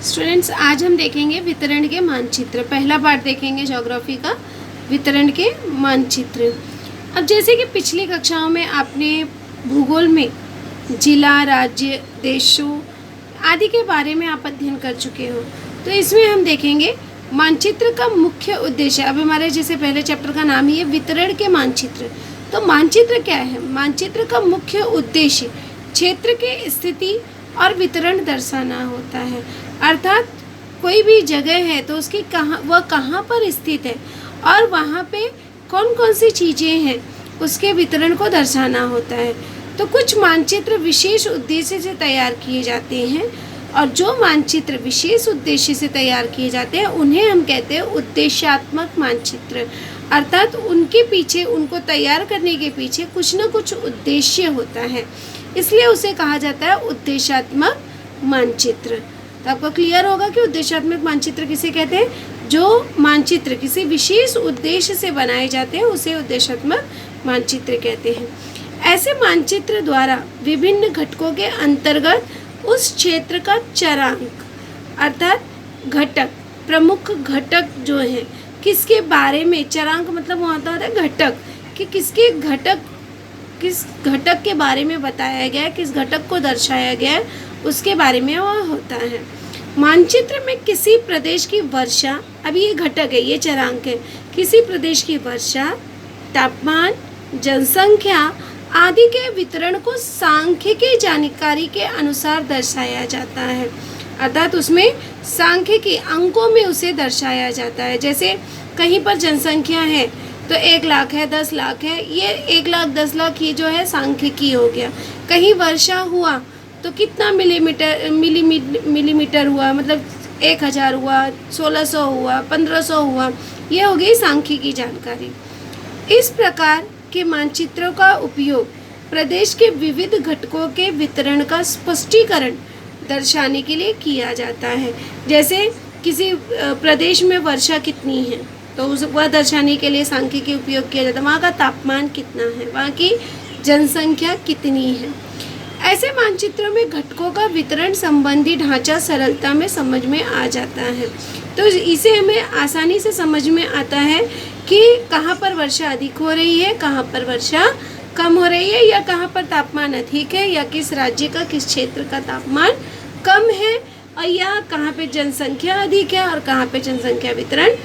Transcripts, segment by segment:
Students, आज हम देखेंगे वितरण के मानचित्र। पहला पार्ट देखेंगे ज्योग्राफी का, वितरण के मानचित्र। अब जैसे कि पिछली कक्षाओं में आपने भूगोल में जिला, राज्य, देशों आदि के बारे में आप अध्ययन कर चुके हो, तो इसमें हम देखेंगे मानचित्र का मुख्य उद्देश्य। अब हमारे जैसे पहले चैप्टर का नाम ही है वितरण के मानचित्र। तो मानचित्र क्या है? मानचित्र का मुख्य उद्देश्य क्षेत्र की स्थिति और वितरण दर्शाना होता है। अर्थात कोई भी जगह है तो उसकी कहाँ पर स्थित है और वहाँ पे कौन कौन सी चीज़ें हैं, उसके वितरण को दर्शाना होता है। तो कुछ मानचित्र विशेष उद्देश्य से तैयार किए जाते हैं और जो मानचित्र विशेष उद्देश्य से तैयार किए जाते हैं उन्हें हम कहते हैं उद्देश्यात्मक मानचित्र। अर्थात उनके पीछे, उनको तैयार करने के पीछे कुछ न कुछ उद्देश्य होता है, इसलिए उसे कहा जाता है उद्देश्यात्मक मानचित्र। तो आपको क्लियर होगा कि उद्देश्यात्मक मानचित्र किसे कहते हैं? जो मानचित्र किसी विशेष उद्देश्य से बनाए जाते हैं उसे उद्देश्यात्मक मानचित्र कहते हैं। ऐसे मानचित्र द्वारा विभिन्न घटकों के अंतर्गत उस क्षेत्र का चरांक अर्थात घटक, प्रमुख घटक जो है, किसके बारे में, चरांक मतलब होता है घटक, कि किस घटक के बारे में बताया गया है, किस घटक को दर्शाया गया है, उसके बारे में वह होता है। मानचित्र में किसी प्रदेश की वर्षा, अब ये घटक है, ये चरांक है, किसी प्रदेश की वर्षा, तापमान, जनसंख्या आदि के वितरण को सांख्यिकी जानकारी के अनुसार दर्शाया जाता है। अर्थात उसमें सांख्यिकी अंकों में उसे दर्शाया जाता है। जैसे कहीं पर जनसंख्या है तो 1 लाख है, 10 लाख है, ये 1 लाख 10 लाख ये जो है सांख्यिकी हो गया। कहीं वर्षा हुआ तो कितना मिलीमीटर हुआ, मतलब 1000 हुआ, 1600 हुआ, 1500 हुआ, ये हो गई सांख्यिकी जानकारी। इस प्रकार के मानचित्रों का उपयोग प्रदेश के विविध घटकों के वितरण का स्पष्टीकरण दर्शाने के लिए किया जाता है। जैसे किसी प्रदेश में वर्षा कितनी है तो वह दर्शाने के लिए सांख्यिकी उपयोग किया जाता है। वहाँ का तापमान कितना है, वहाँ की जनसंख्या कितनी है। ऐसे मानचित्रों में घटकों का वितरण संबंधी ढांचा सरलता में समझ में आ जाता है। तो इसे हमें आसानी से समझ में आता है कि कहाँ पर वर्षा अधिक हो रही है, कहाँ पर वर्षा कम हो रही है, या कहाँ पर तापमान अधिक है, या किस राज्य का, किस क्षेत्र का तापमान कम है, और या कहाँ पे जनसंख्या अधिक है और कहाँ पे जनसंख्या वितरण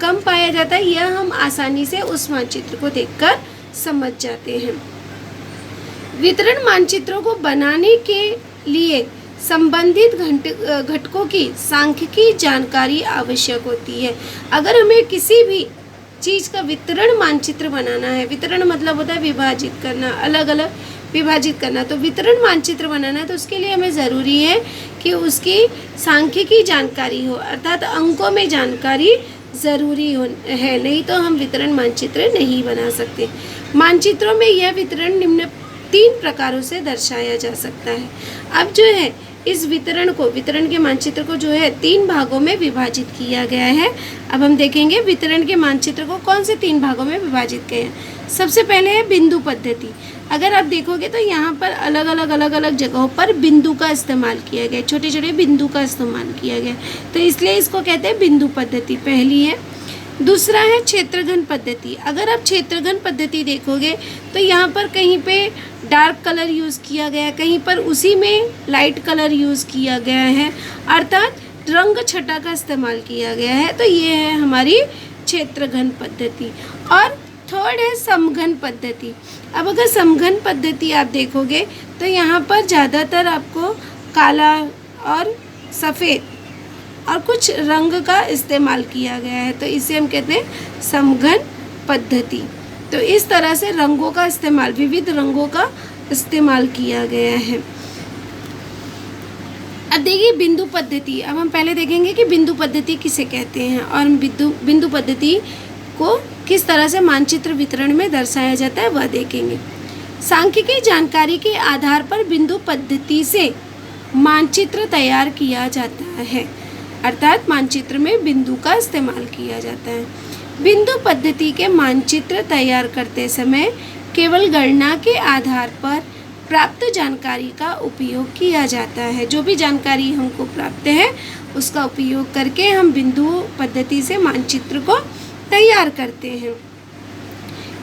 कम पाया जाता है। यह हम आसानी से उस मानचित्र को देखकर समझ जाते हैं। वितरण मानचित्रों को बनाने के लिए संबंधित घटकों की सांख्यिकी जानकारी आवश्यक होती है। अगर हमें किसी भी चीज़ का वितरण मानचित्र बनाना है, वितरण मतलब होता है विभाजित करना, अलग अलग विभाजित करना, तो वितरण मानचित्र बनाना है तो उसके लिए हमें ज़रूरी है कि उसकी सांख्यिकी जानकारी हो, अर्थात अंकों में जानकारी ज़रूरी है, नहीं तो हम वितरण मानचित्र नहीं बना सकते। मानचित्रों में यह वितरण निम्न 3 प्रकारों से दर्शाया जा सकता है। अब जो है इस वितरण के मानचित्र को जो है 3 भागों में विभाजित किया गया है। अब हम देखेंगे वितरण के मानचित्र को कौन से 3 भागों में विभाजित किए हैं। सबसे पहले है बिंदु पद्धति। अगर आप देखोगे तो यहाँ पर अलग अलग जगहों पर बिंदु का इस्तेमाल किया गया, छोटे छोटे बिंदु का इस्तेमाल किया गया, तो इसलिए इसको कहते हैं बिंदु पद्धति, पहली है। दूसरा है क्षेत्रघन पद्धति। अगर आप क्षेत्रघन पद्धति देखोगे तो यहाँ पर कहीं पे डार्क कलर यूज़ किया गया है, कहीं पर उसी में लाइट कलर यूज़ किया गया है, अर्थात रंग छटा का इस्तेमाल किया गया है। तो ये है हमारी क्षेत्रघन पद्धति। और थर्ड है समघन पद्धति। अब अगर समघन पद्धति आप देखोगे तो यहाँ पर ज़्यादातर आपको काला और सफ़ेद और कुछ रंग का इस्तेमाल किया गया है, तो इसे हम कहते हैं समघन पद्धति। तो इस तरह से रंगों का इस्तेमाल, विविध रंगों का इस्तेमाल किया गया है। अब देखिए बिंदु पद्धति। अब हम पहले देखेंगे कि बिंदु पद्धति किसे कहते हैं और बिंदु पद्धति को किस तरह से मानचित्र वितरण में दर्शाया जाता है वह देखेंगे। सांख्यिकी जानकारी के आधार पर बिंदु पद्धति से मानचित्र तैयार किया जाता है, अर्थात मानचित्र में बिंदु का इस्तेमाल किया जाता है। बिंदु पद्धति के मानचित्र तैयार करते समय केवल गणना के आधार पर प्राप्त जानकारी का उपयोग किया जाता है। जो भी जानकारी हमको प्राप्त है उसका उपयोग करके हम बिंदु पद्धति से मानचित्र को तैयार करते हैं।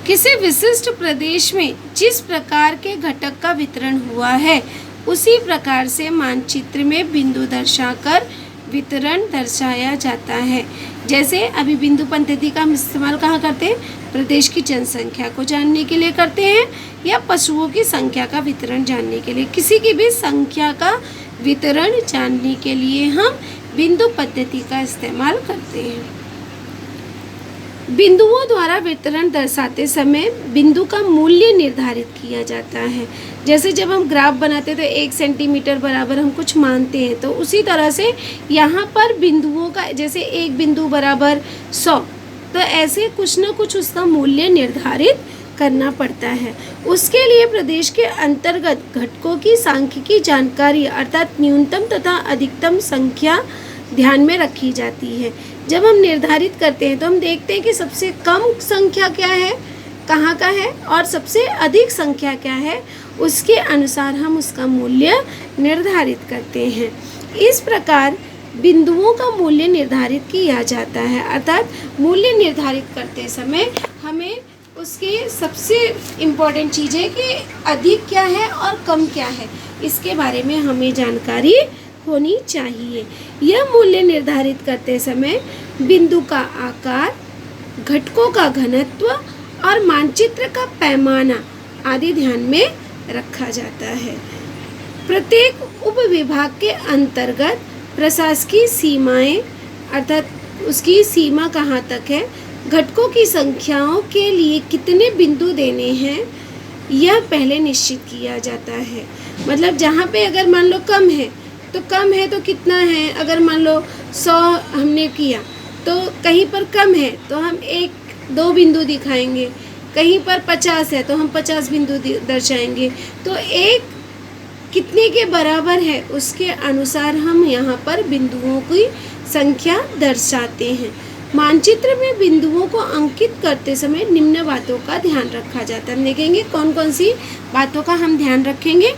किसी विशिष्ट प्रदेश में जिस प्रकार के घटक का वितरण हुआ है उसी प्रकार से मानचित्र में बिंदु दर्शाकर वितरण दर्शाया जाता है। जैसे अभी बिंदु पद्धति का हम इस्तेमाल कहाँ करते हैं? प्रदेश की जनसंख्या को जानने के लिए करते हैं या पशुओं की संख्या का वितरण जानने के लिए। किसी की भी संख्या का वितरण जानने के लिए हम बिंदु पद्धति का इस्तेमाल करते हैं। बिंदुओं द्वारा वितरण दर्शाते समय बिंदु का मूल्य निर्धारित किया जाता है। जैसे जब हम ग्राफ बनाते हैं तो 1 सेंटीमीटर बराबर हम कुछ मानते हैं, तो उसी तरह से यहाँ पर बिंदुओं का, जैसे एक बिंदु बराबर 100, तो ऐसे कुछ ना कुछ उसका मूल्य निर्धारित करना पड़ता है। उसके लिए प्रदेश के अंतर्गत घटकों की सांख्यिकी जानकारी अर्थात न्यूनतम तथा अधिकतम संख्या ध्यान में रखी जाती है। जब हम निर्धारित करते हैं तो हम देखते हैं कि सबसे कम संख्या क्या है, कहाँ का है, और सबसे अधिक संख्या क्या है, उसके अनुसार हम उसका मूल्य निर्धारित करते हैं। इस प्रकार बिंदुओं का मूल्य निर्धारित किया जाता है। अर्थात मूल्य निर्धारित करते समय हमें उसके सबसे इम्पोर्टेंट चीज़ है कि अधिक क्या है और कम क्या है, इसके बारे में हमें जानकारी होनी चाहिए। यह मूल्य निर्धारित करते समय बिंदु का आकार, घटकों का घनत्व और मानचित्र का पैमाना आदि ध्यान में रखा जाता है। प्रत्येक उप विभाग के अंतर्गत प्रशासकीय सीमाएं अर्थात उसकी सीमा कहाँ तक है, घटकों की संख्याओं के लिए कितने बिंदु देने हैं, यह पहले निश्चित किया जाता है। मतलब जहाँ पे अगर मान लो कम है तो कितना है, अगर मान लो 100 हमने किया तो कहीं पर कम है तो हम 1-2 बिंदु दिखाएंगे, कहीं पर 50 है तो हम 50 बिंदु दर्शाएंगे। तो एक कितने के बराबर है उसके अनुसार हम यहाँ पर बिंदुओं की संख्या दर्शाते हैं। मानचित्र में बिंदुओं को अंकित करते समय निम्न बातों का ध्यान रखा जाता है। हम देखेंगे कौन कौन सी बातों का हम ध्यान रखेंगे।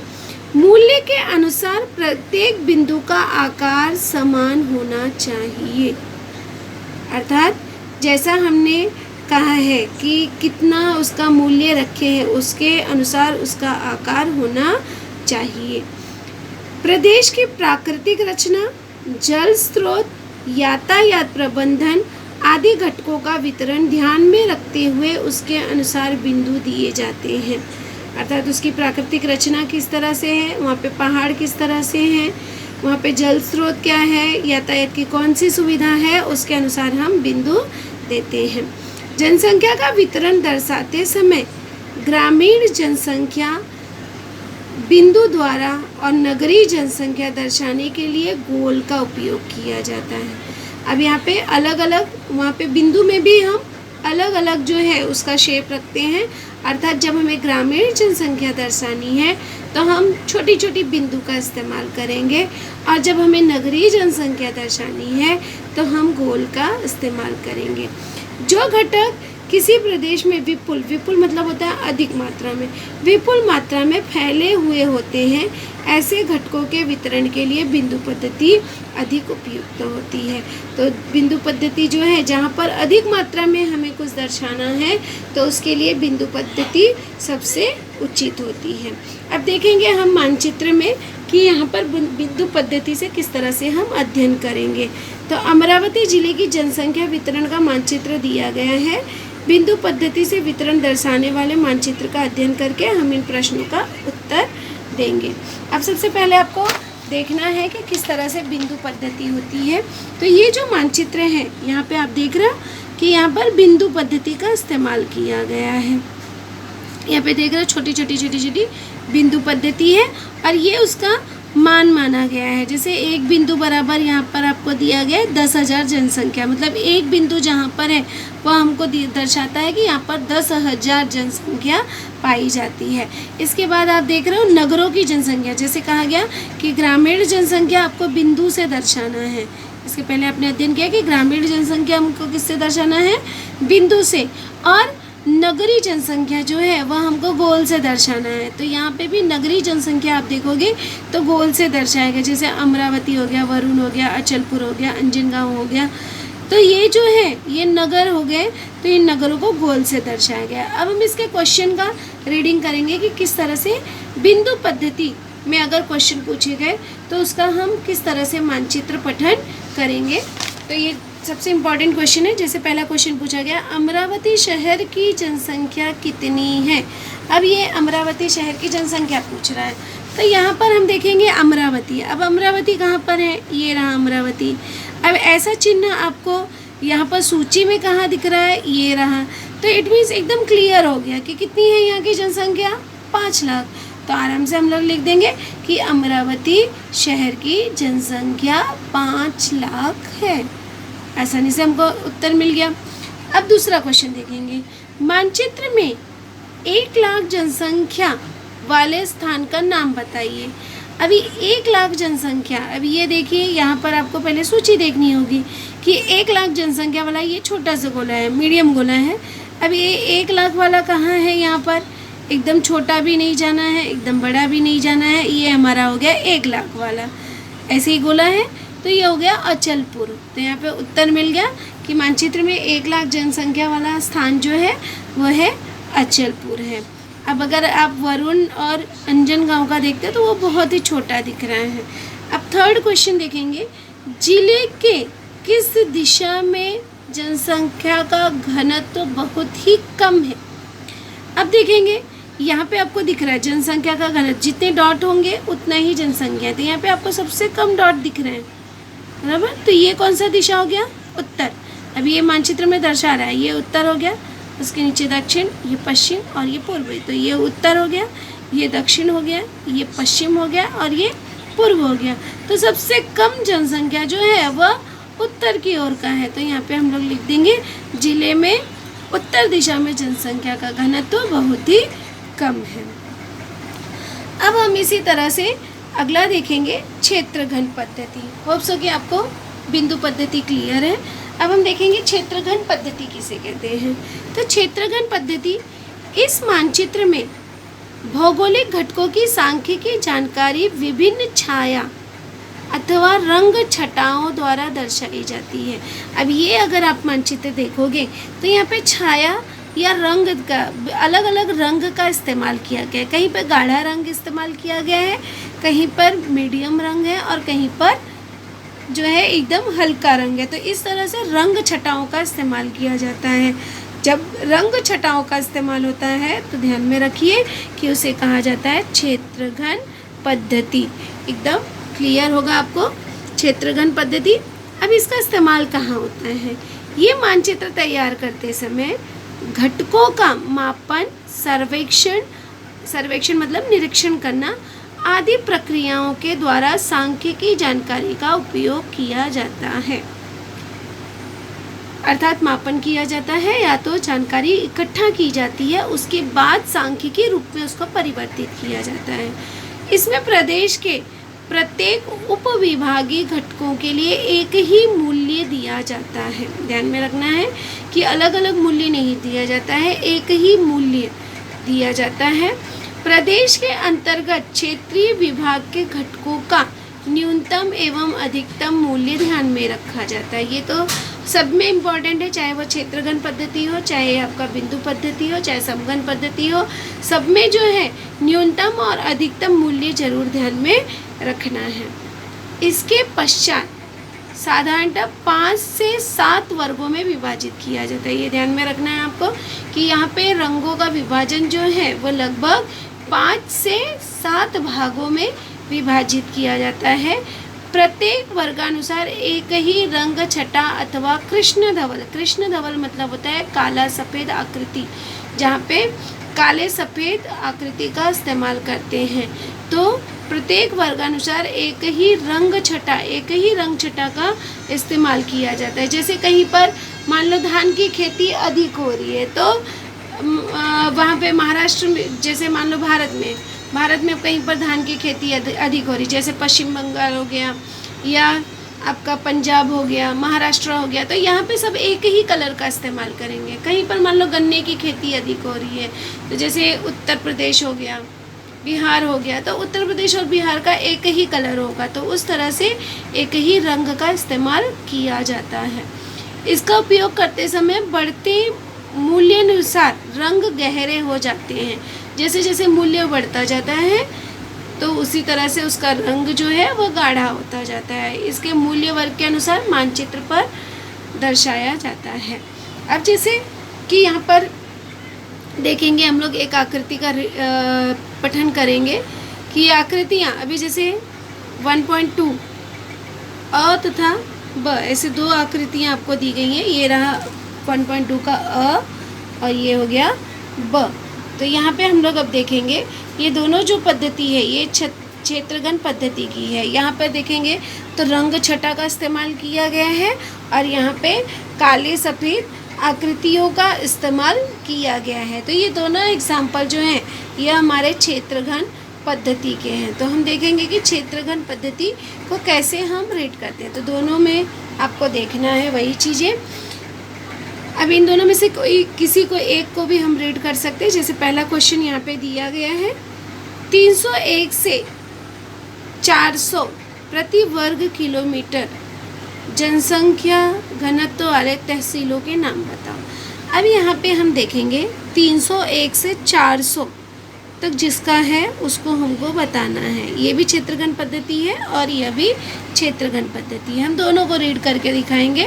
मूल्य के अनुसार प्रत्येक बिंदु का आकार समान होना चाहिए। अर्थात जैसा हमने कहा है कि कितना उसका मूल्य रखे हैं उसके अनुसार उसका आकार होना चाहिए। प्रदेश की प्राकृतिक रचना, जल स्रोत, यातायात प्रबंधन आदि घटकों का वितरण ध्यान में रखते हुए उसके अनुसार बिंदु दिए जाते हैं। अर्थात उसकी प्राकृतिक रचना किस तरह से है, वहाँ पे पहाड़ किस तरह से हैं, वहाँ पे जल स्रोत क्या है, यातायात की कौन सी सुविधा है, उसके अनुसार हम बिंदु देते हैं। जनसंख्या का वितरण दर्शाते समय ग्रामीण जनसंख्या बिंदु द्वारा और नगरीय जनसंख्या दर्शाने के लिए गोल का उपयोग किया जाता है। अब यहाँ पे अलग अलग, वहाँ पे बिंदु में भी हम अलग अलग जो है उसका शेप रखते हैं। अर्थात जब हमें ग्रामीण जनसंख्या दर्शानी है तो हम छोटी छोटी बिंदु का इस्तेमाल करेंगे, और जब हमें नगरीय जनसंख्या दर्शानी है तो हम गोल का इस्तेमाल करेंगे। जो घटक किसी प्रदेश में विपुल मतलब होता है अधिक मात्रा में, विपुल मात्रा में फैले हुए होते हैं, ऐसे घटकों के वितरण के लिए बिंदु पद्धति अधिक उपयुक्त होती है। तो बिंदु पद्धति जो है जहाँ पर अधिक मात्रा में हमें कुछ दर्शाना है तो उसके लिए बिंदु पद्धति सबसे उचित होती है। अब देखेंगे हम मानचित्र में कि यहाँ पर बिंदु पद्धति से किस तरह से हम अध्ययन करेंगे। तो अमरावती जिले की जनसंख्या वितरण का मानचित्र दिया गया है। बिंदु पद्धति से वितरण दर्शाने वाले मानचित्र का अध्ययन करके हम इन प्रश्नों का उत्तर देंगे। अब सबसे पहले आपको देखना है कि किस तरह से बिंदु पद्धति होती है। तो ये जो मानचित्र है यहाँ पे आप देख रहे हो कि यहाँ पर बिंदु पद्धति का इस्तेमाल किया गया है। यहाँ पे देख रहे हो छोटी छोटी बिंदु पद्धति है और ये उसका मान माना गया है। जैसे एक बिंदु बराबर यहाँ पर आपको दिया गया है 10,000 जनसंख्या, मतलब एक बिंदु जहाँ पर है वो हमको दर्शाता है कि यहाँ पर 10,000 जनसंख्या पाई जाती है। इसके बाद आप देख रहे हो नगरों की जनसंख्या, जैसे कहा गया कि ग्रामीण जनसंख्या आपको बिंदु से दर्शाना है। इसके पहले आपने अध्ययन किया कि ग्रामीण जनसंख्या हमको किससे दर्शाना है, बिंदु से, और नगरीय जनसंख्या जो है वह हमको गोल से दर्शाना है। तो यहाँ पे भी नगरीय जनसंख्या आप देखोगे तो गोल से दर्शाएगा, जैसे अमरावती हो गया, वरुण हो गया, अचलपुर हो गया, अंजनगांव हो गया। तो ये जो है ये नगर हो गए, तो इन नगरों को गोल से दर्शाया गया। अब हम इसके क्वेश्चन का रीडिंग करेंगे कि किस तरह से बिंदु पद्धति में अगर क्वेश्चन पूछे गए तो उसका हम किस तरह से मानचित्र पठन करेंगे। तो ये सबसे इम्पॉर्टेंट क्वेश्चन है। जैसे पहला क्वेश्चन पूछा गया, अमरावती शहर की जनसंख्या कितनी है। अब ये अमरावती शहर की जनसंख्या पूछ रहा है, तो यहाँ पर हम देखेंगे अमरावती। अब अमरावती कहाँ पर है, ये रहा अमरावती। अब ऐसा चिन्ह आपको यहाँ पर सूची में कहाँ दिख रहा है, ये रहा। तो इट मीन्स एकदम क्लियर हो गया कि कितनी है यहाँ की जनसंख्या, 5 लाख। तो आराम से हम लोग लिख देंगे कि अमरावती शहर की जनसंख्या 5 लाख है। आसानी से हमको उत्तर मिल गया। अब दूसरा क्वेश्चन देखेंगे, मानचित्र में 1 लाख जनसंख्या वाले स्थान का नाम बताइए। अभी 1 लाख जनसंख्या, अभी ये देखिए यहाँ पर आपको पहले सूची देखनी होगी कि 1 लाख जनसंख्या वाला ये छोटा सा गोला है, मीडियम गोला है। अब ये 1 लाख वाला कहाँ है, यहाँ पर एकदम छोटा भी नहीं जाना है, एकदम बड़ा भी नहीं जाना है, ये हमारा हो गया 1 लाख वाला, ऐसे ही गोला है। तो ये हो गया अचलपुर। तो यहाँ पे उत्तर मिल गया कि मानचित्र में 1 लाख जनसंख्या वाला स्थान जो है वह है अचलपुर है। अब अगर आप वरुण और अंजनगांव का देखते हैं तो वो बहुत ही छोटा दिख रहा है। अब थर्ड क्वेश्चन देखेंगे, जिले के किस दिशा में जनसंख्या का घनत्व बहुत ही कम है। अब देखेंगे यहाँ पे आपको दिख रहा है जनसंख्या का घनत्व, जितने डॉट होंगे उतना ही जनसंख्या है। तो यहाँ पे आपको सबसे कम डॉट दिख रहे हैं, बराबर। तो ये कौन सा दिशा हो गया, उत्तर। अब ये मानचित्र में दर्शा रहा है, ये उत्तर हो गया, उसके नीचे दक्षिण, ये पश्चिम और ये पूर्व। तो ये उत्तर हो गया, ये दक्षिण हो गया, ये पश्चिम हो गया और ये पूर्व हो गया। तो सबसे कम जनसंख्या जो है वह उत्तर की ओर का है। तो यहाँ पे हम लोग लिख देंगे जिले में उत्तर दिशा में जनसंख्या का घनत्व बहुत ही कम है। अब हम इसी तरह से अगला देखेंगे क्षेत्रघन पद्धति। होप सो कि आपको बिंदु पद्धति क्लियर है। अब हम देखेंगे क्षेत्रघन पद्धति किसे कहते हैं। तो क्षेत्रघन पद्धति इस मानचित्र में भौगोलिक घटकों की सांख्यिकी जानकारी विभिन्न छाया अथवा रंग छटाओं द्वारा दर्शाई जाती है। अब ये अगर आप मानचित्र देखोगे तो यहाँ पे छाया या रंग का अलग अलग रंग का इस्तेमाल किया गया है। कहीं पर गाढ़ा रंग इस्तेमाल किया गया है, कहीं पर मीडियम रंग है और कहीं पर जो है एकदम हल्का रंग है। तो इस तरह से रंग छटाओं का इस्तेमाल किया जाता है। जब रंग छटाओं का इस्तेमाल होता है तो ध्यान में रखिए कि उसे कहा जाता है क्षेत्रघन पद्धति। एकदम क्लियर होगा आपको क्षेत्रघन पद्धति। अब इसका इस्तेमाल कहाँ होता है, ये मानचित्र तैयार करते समय घटकों का मापन, सर्वेक्षण मतलब निरीक्षण करना आदि प्रक्रियाओं के द्वारा सांख्यिकी जानकारी का उपयोग किया जाता है। अर्थात मापन किया जाता है या तो जानकारी इकट्ठा की जाती है, उसके बाद सांख्यिकी रूप में उसको परिवर्तित किया जाता है। इसमें प्रदेश के प्रत्येक उपविभागीय घटकों के लिए एक ही मूल्य दिया जाता है। ध्यान में रखना है कि अलग अलग मूल्य नहीं दिया जाता है, एक ही मूल्य दिया जाता है। प्रदेश के अंतर्गत क्षेत्रीय विभाग के घटकों का न्यूनतम एवं अधिकतम मूल्य ध्यान में रखा जाता है। ये तो सब में इम्पॉर्टेंट है, चाहे वो क्षेत्रघन पद्धति हो, चाहे आपका बिंदु पद्धति हो, चाहे समघन पद्धति हो, सब में जो है न्यूनतम और अधिकतम मूल्य जरूर ध्यान में रखना है। इसके पश्चात साधारणतः 5 से 7 वर्गों में विभाजित किया जाता है। ये ध्यान में रखना है आपको कि यहाँ पे रंगों का विभाजन जो है वो लगभग 5 से 7 भागों में विभाजित किया जाता है। प्रत्येक वर्गानुसार एक ही रंग छटा अथवा कृष्ण धवल मतलब होता है काला सफ़ेद आकृति, जहाँ पे काले सफ़ेद आकृति का इस्तेमाल करते हैं। तो प्रत्येक वर्गानुसार एक ही रंग छटा का इस्तेमाल किया जाता है। जैसे कहीं पर मान लो धान की खेती अधिक हो रही है तो वहाँ पे महाराष्ट्र में, जैसे मान लो भारत में कहीं पर धान की खेती अधिक हो रही, जैसे पश्चिम बंगाल हो गया या आपका पंजाब हो गया, महाराष्ट्र हो गया, तो यहाँ पे सब एक ही कलर का इस्तेमाल करेंगे। कहीं पर मान लो गन्ने की खेती अधिक हो रही है, तो जैसे उत्तर प्रदेश हो गया, बिहार हो गया, तो उत्तर प्रदेश और बिहार का एक ही कलर होगा, तो उस तरह से एक ही रंग का इस्तेमाल किया जाता है। इसका उपयोग करते समय बढ़ते मूल्यानुसार रंग गहरे हो जाते हैं। जैसे जैसे मूल्य बढ़ता जाता है तो उसी तरह से उसका रंग जो है वो गाढ़ा होता जाता है। इसके मूल्य वर्ग के अनुसार मानचित्र पर दर्शाया जाता है। अब जैसे कि यहाँ पर देखेंगे हम लोग एक आकृति का पठन करेंगे कि ये आकृतियाँ अभी जैसे 1.2 अ तथा ब, ऐसे दो आकृतियाँ आपको दी गई हैं। ये रहा 1.2 का अ और ये हो गया ब। तो यहाँ पे हम लोग अब देखेंगे ये दोनों जो पद्धति है ये क्षेत्रगण पद्धति की है। यहाँ पर देखेंगे तो रंग छटा का इस्तेमाल किया गया है और यहाँ पे काले सफ़ेद आकृतियों का इस्तेमाल किया गया है। तो ये दोनों एग्जाम्पल जो हैं ये हमारे क्षेत्रगण पद्धति के हैं। तो हम देखेंगे कि क्षेत्रगण पद्धति को कैसे हम रीड करते हैं। तो दोनों में आपको देखना है वही चीज़ें। अब इन दोनों में से कोई किसी को एक को भी हम रीड कर सकते हैं। जैसे पहला क्वेश्चन यहाँ पे दिया गया है, 301 से 400 प्रति वर्ग किलोमीटर जनसंख्या घनत्व वाले तहसीलों के नाम बताओ। अब यहाँ पे हम देखेंगे 301 से 400 तक जिसका है उसको हमको बताना है। ये भी क्षेत्रगण पद्धति है और यह भी क्षेत्रगण पद्धति है। हम दोनों को रीड करके दिखाएंगे।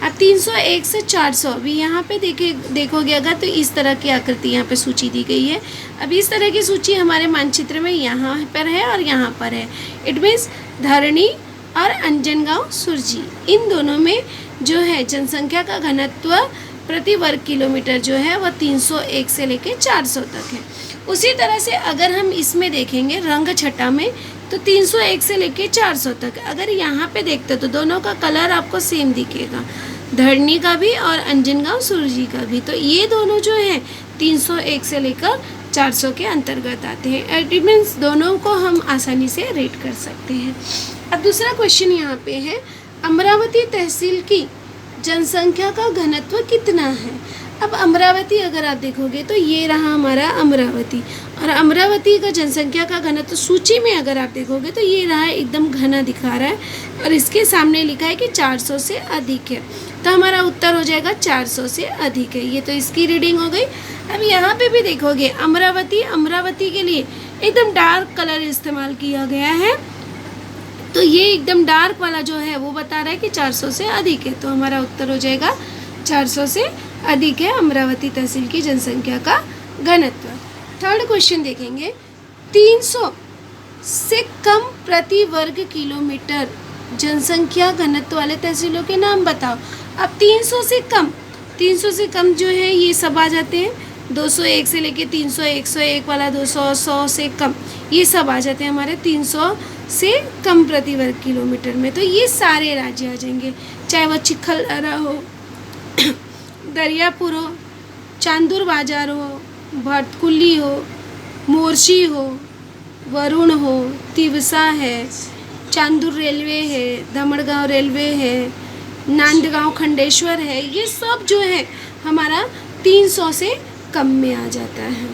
अब 301 से 400 अभी यहाँ पे देखोगे अगर तो इस तरह की आकृति यहाँ पे सूची दी गई है। अब इस तरह की सूची हमारे मानचित्र में यहाँ पर है और यहाँ पर है। इट मीन्स धरणी और अंजनगांव सुरजी, इन दोनों में जो है जनसंख्या का घनत्व प्रति वर्ग किलोमीटर जो है वह 301 से लेकर 400 तक है। उसी तरह से अगर हम इसमें देखेंगे रंग छटा में तो 301 से लेकर 400 तक। अगर यहाँ पे देखते तो दोनों का कलर आपको सेम दिखेगा, धरणी का भी और अंजनगांव सुरजी का भी। तो ये दोनों जो हैं 301 से लेकर 400 के अंतर्गत आते हैं। इट मीन्स दोनों को हम आसानी से रीड कर सकते हैं। अब दूसरा क्वेश्चन यहाँ पे है, अमरावती तहसील की जनसंख्या का घनत्व कितना है। अब अमरावती अगर आप देखोगे तो ये रहा हमारा अमरावती, और अमरावती का जनसंख्या का घनत्व सूची में अगर आप देखोगे तो ये रहा है, एकदम घना दिखा रहा है और इसके सामने लिखा है कि 400 से अधिक है। तो हमारा उत्तर हो जाएगा 400 से अधिक है। ये तो इसकी रीडिंग हो गई। अब यहाँ पे भी देखोगे अमरावती के लिए एकदम डार्क कलर इस्तेमाल किया गया है, तो ये एकदम डार्क वाला जो है वो बता रहा है कि 400 से अधिक है। तो हमारा उत्तर हो जाएगा 400 से अधिक है अमरावती तहसील की जनसंख्या का घनत्व। थर्ड क्वेश्चन देखेंगे, 300 से कम प्रति वर्ग किलोमीटर जनसंख्या घनत्व वाले तहसीलों के नाम बताओ। अब 300 से कम जो है ये सब आ जाते हैं, 201 से लेके 300, 101 वाला 200, 100 से कम, ये सब आ जाते हैं हमारे 300 से कम प्रति वर्ग किलोमीटर में। तो ये सारे राज्य आ जाएंगे, चाहे वो चिखलदरा हो, दरियापुर हो, चांदूर बाजार हो, भटकुली हो, मोर्शी हो, वरुण हो, तिवसा है, चांदूर रेलवे है, दमड़गांव रेलवे है, नांदगांव खंडेश्वर है, ये सब जो है हमारा 300 से कम में आ जाता है।